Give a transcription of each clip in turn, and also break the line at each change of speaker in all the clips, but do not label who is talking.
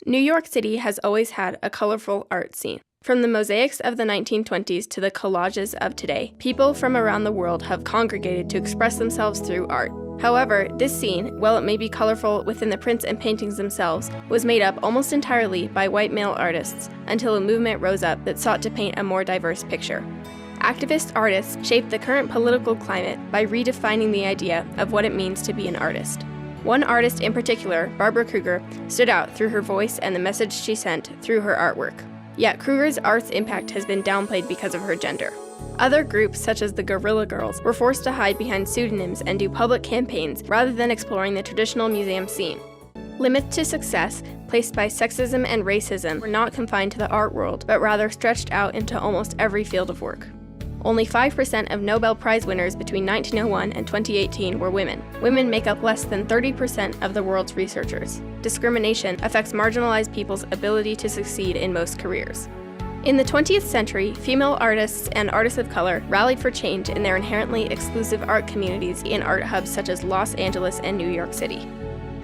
New York City has always had a colorful art scene. From the mosaics of the 1920s to the collages of today, people from around the world have congregated to express themselves through art. However, this scene, while it may be colorful within the prints and paintings themselves, was made up almost entirely by white male artists until a movement rose up that sought to paint a more diverse picture. Activist artists shaped the current political climate by redefining the idea of what it means to be an artist. One artist in particular, Barbara Kruger, stood out through her voice and the message she sent through her artwork. Yet Kruger's art's impact has been downplayed because of her gender. Other groups, such as the Guerrilla Girls, were forced to hide behind pseudonyms and do public campaigns rather than exploring the traditional museum scene. Limits to success placed by sexism and racism were not confined to the art world, but rather stretched out into almost every field of work. Only 5% of Nobel Prize winners between 1901 and 2018 were women. Women make up less than 30% of the world's researchers. Discrimination affects marginalized people's ability to succeed in most careers. In the 20th century, female artists and artists of color rallied for change in their inherently exclusive art communities in art hubs such as Los Angeles and New York City.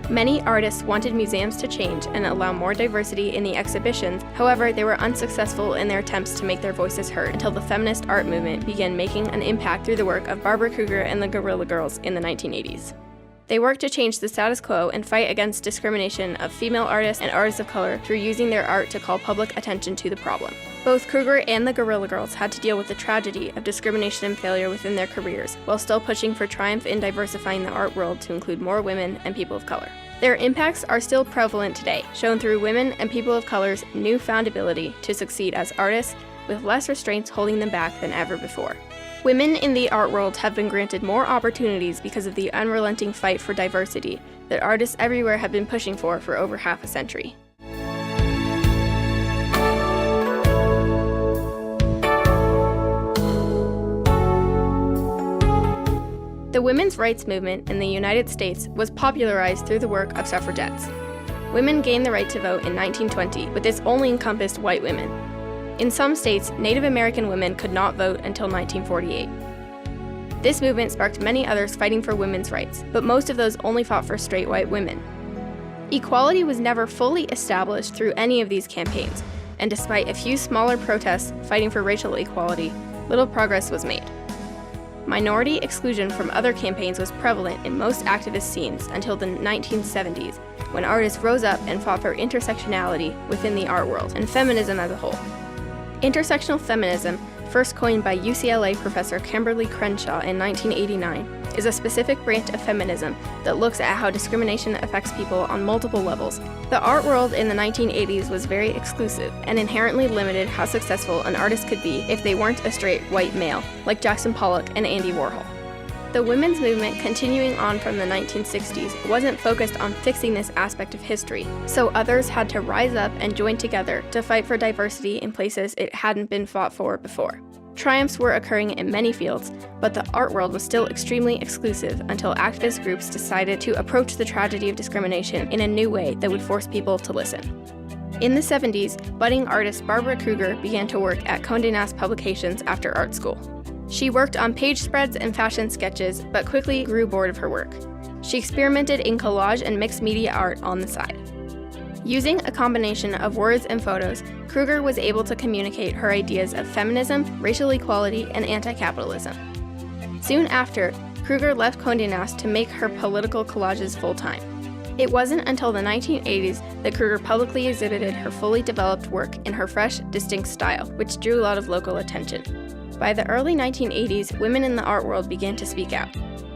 Many artists wanted museums to change and allow more diversity in the exhibitions. However, they were unsuccessful in their attempts to make their voices heard until the feminist art movement began making an impact through the work of Barbara Kruger and the Guerrilla Girls in the 1980s. They worked to change the status quo and fight against discrimination of female artists and artists of color through using their art to call public attention to the problem. Both Kruger and the Guerrilla Girls had to deal with the tragedy of discrimination and failure within their careers, while still pushing for triumph in diversifying the art world to include more women and people of color. Their impacts are still prevalent today, shown through women and people of color's newfound ability to succeed as artists, with less restraints holding them back than ever before. Women in the art world have been granted more opportunities because of the unrelenting fight for diversity that artists everywhere have been pushing for over half a century. The women's rights movement in the United States was popularized through the work of suffragettes. Women gained the right to vote in 1920, but this only encompassed white women. In some states, Native American women could not vote until 1948. This movement sparked many others fighting for women's rights, but most of those only fought for straight white women. Equality was never fully established through any of these campaigns, and despite a few smaller protests fighting for racial equality, little progress was made. Minority exclusion from other campaigns was prevalent in most activist scenes until the 1970s, when artists rose up and fought for intersectionality within the art world and feminism as a whole. Intersectional feminism, first coined by UCLA professor Kimberly Crenshaw in 1989, is a specific branch of feminism that looks at how discrimination affects people on multiple levels. The art world in the 1980s was very exclusive and inherently limited how successful an artist could be if they weren't a straight white male, like Jackson Pollock and Andy Warhol. The women's movement continuing on from the 1960s wasn't focused on fixing this aspect of history, so others had to rise up and join together to fight for diversity in places it hadn't been fought for before. Triumphs were occurring in many fields, but the art world was still extremely exclusive until activist groups decided to approach the tragedy of discrimination in a new way that would force people to listen. In the 70s, budding artist Barbara Kruger began to work at Condé Nast Publications after art school. She worked on page spreads and fashion sketches, but quickly grew bored of her work. She experimented in collage and mixed media art on the side. Using a combination of words and photos, Kruger was able to communicate her ideas of feminism, racial equality, and anti-capitalism. Soon after, Kruger left Condé Nast to make her political collages full-time. It wasn't until the 1980s that Kruger publicly exhibited her fully developed work in her fresh, distinct style, which drew a lot of local attention. By the early 1980s, women in the art world began to speak out.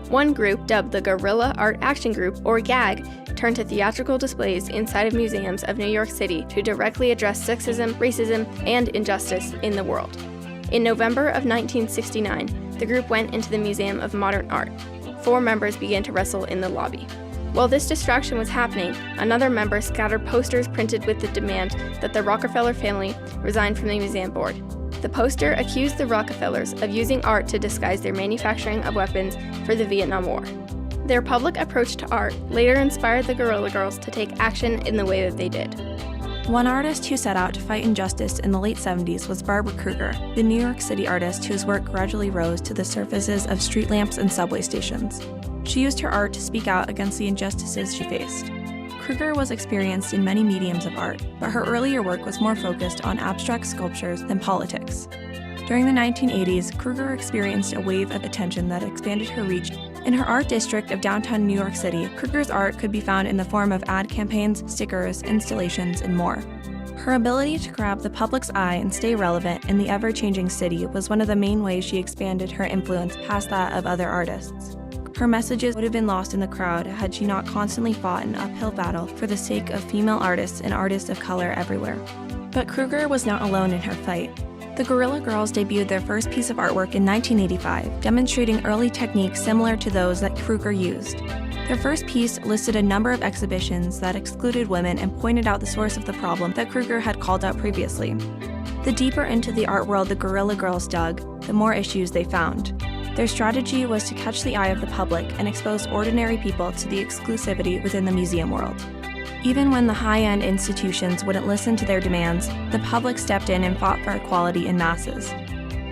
One group, dubbed the Guerrilla Art Action Group, or GAG, turned to theatrical displays inside of museums of New York City to directly address sexism, racism, and injustice in the world. In November of 1969, the group went into the Museum of Modern Art. 4 members began to wrestle in the lobby. While this distraction was happening, another member scattered posters printed with the demand that the Rockefeller family resign from the museum board. The poster accused the Rockefellers of using art to disguise their manufacturing of weapons for the Vietnam War. Their public approach to art later inspired the Guerrilla Girls to take action in the way that they did.
One artist who set out to fight injustice in the late 70s was Barbara Kruger, the New York City artist whose work gradually rose to the surfaces of street lamps and subway stations. She used her art to speak out against the injustices she faced. Kruger was experienced in many mediums of art, but her earlier work was more focused on abstract sculptures than politics. During the 1980s, Kruger experienced a wave of attention that expanded her reach. In her art district of downtown New York City, Kruger's art could be found in the form of ad campaigns, stickers, installations, and more. Her ability to grab the public's eye and stay relevant in the ever-changing city was one of the main ways she expanded her influence past that of other artists. Her messages would have been lost in the crowd had she not constantly fought an uphill battle for the sake of female artists and artists of color everywhere. But Kruger was not alone in her fight. The Guerrilla Girls debuted their first piece of artwork in 1985, demonstrating early techniques similar to those that Kruger used. Their first piece listed a number of exhibitions that excluded women and pointed out the source of the problem that Kruger had called out previously. The deeper into the art world the Guerrilla Girls dug, the more issues they found. Their strategy was to catch the eye of the public and expose ordinary people to the exclusivity within the museum world. Even when the high-end institutions wouldn't listen to their demands, the public stepped in and fought for equality in masses.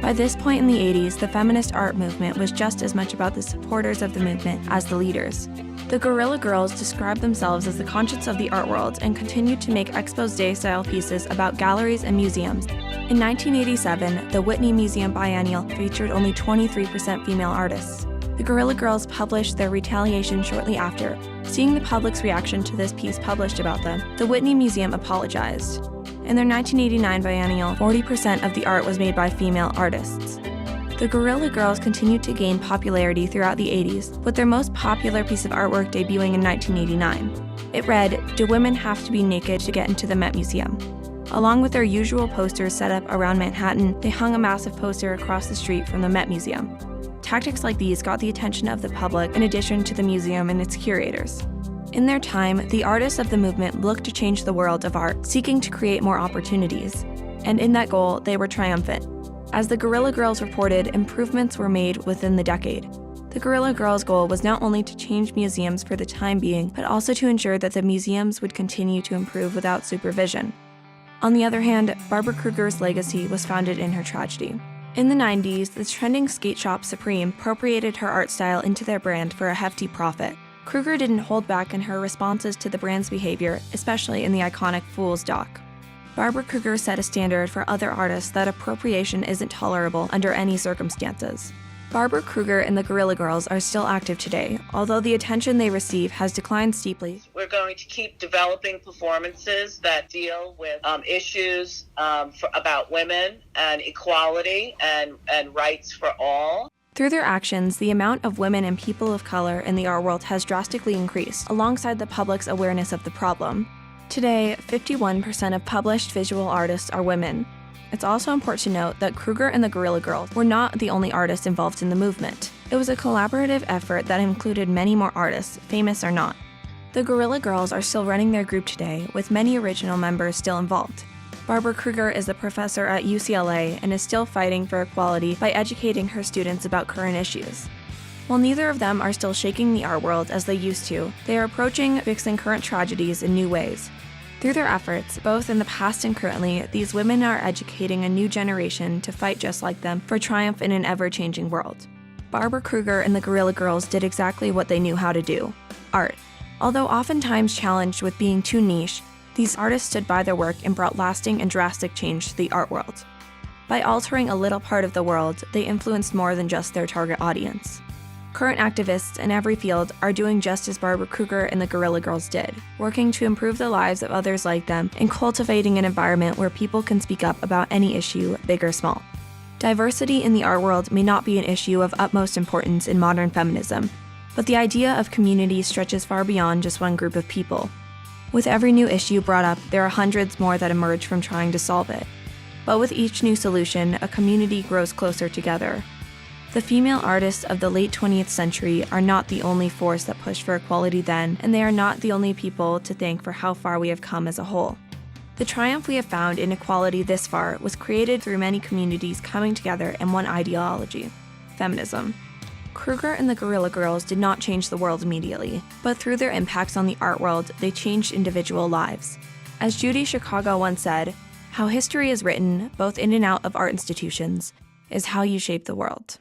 By this point in the 80s, the feminist art movement was just as much about the supporters of the movement as the leaders. The Guerrilla Girls described themselves as the conscience of the art world and continued to make exposé-style pieces about galleries and museums. In 1987, the Whitney Museum Biennial featured only 23% female artists. The Guerrilla Girls published their retaliation shortly after. Seeing the public's reaction to this piece published about them, the Whitney Museum apologized. In their 1989 biennial, 40% of the art was made by female artists. The Guerrilla Girls continued to gain popularity throughout the 80s, with their most popular piece of artwork debuting in 1989. It read, "Do women have to be naked to get into the Met Museum?" Along with their usual posters set up around Manhattan, they hung a massive poster across the street from the Met Museum. Tactics like these got the attention of the public in addition to the museum and its curators. In their time, the artists of the movement looked to change the world of art, seeking to create more opportunities. And in that goal, they were triumphant. As the Guerrilla Girls reported, improvements were made within the decade. The Guerrilla Girls' goal was not only to change museums for the time being, but also to ensure that the museums would continue to improve without supervision. On the other hand, Barbara Kruger's legacy was founded in her tragedy. In the 90s, the trending skate shop Supreme appropriated her art style into their brand for a hefty profit. Kruger didn't hold back in her responses to the brand's behavior, especially in the iconic Fool's doc. Barbara Kruger set a standard for other artists that appropriation isn't tolerable under any circumstances. Barbara Kruger and the Guerrilla Girls are still active today, although the attention they receive has declined steeply.
We're going to keep developing performances that deal with issues about women and equality and rights for all.
Through their actions, the amount of women and people of color in the art world has drastically increased, alongside the public's awareness of the problem. Today, 51% of published visual artists are women. It's also important to note that Kruger and the Guerrilla Girls were not the only artists involved in the movement. It was a collaborative effort that included many more artists, famous or not. The Guerrilla Girls are still running their group today, with many original members still involved. Barbara Kruger is a professor at UCLA and is still fighting for equality by educating her students about current issues. While neither of them are still shaking the art world as they used to, they are approaching fixing current tragedies in new ways. Through their efforts, both in the past and currently, these women are educating a new generation to fight just like them for triumph in an ever-changing world. Barbara Kruger and the Guerrilla Girls did exactly what they knew how to do: art. Although oftentimes challenged with being too niche, these artists stood by their work and brought lasting and drastic change to the art world. By altering a little part of the world, they influenced more than just their target audience. Current activists in every field are doing just as Barbara Kruger and the Guerrilla Girls did, working to improve the lives of others like them and cultivating an environment where people can speak up about any issue, big or small. Diversity in the art world may not be an issue of utmost importance in modern feminism, but the idea of community stretches far beyond just one group of people. With every new issue brought up, there are hundreds more that emerge from trying to solve it. But with each new solution, a community grows closer together. The female artists of the late 20th century are not the only force that pushed for equality then, and they are not the only people to thank for how far we have come as a whole. The triumph we have found in equality this far was created through many communities coming together in one ideology: feminism. Kruger and the Guerrilla Girls did not change the world immediately, but through their impacts on the art world, they changed individual lives. As Judy Chicago once said, "How history is written, both in and out of art institutions, is how you shape the world."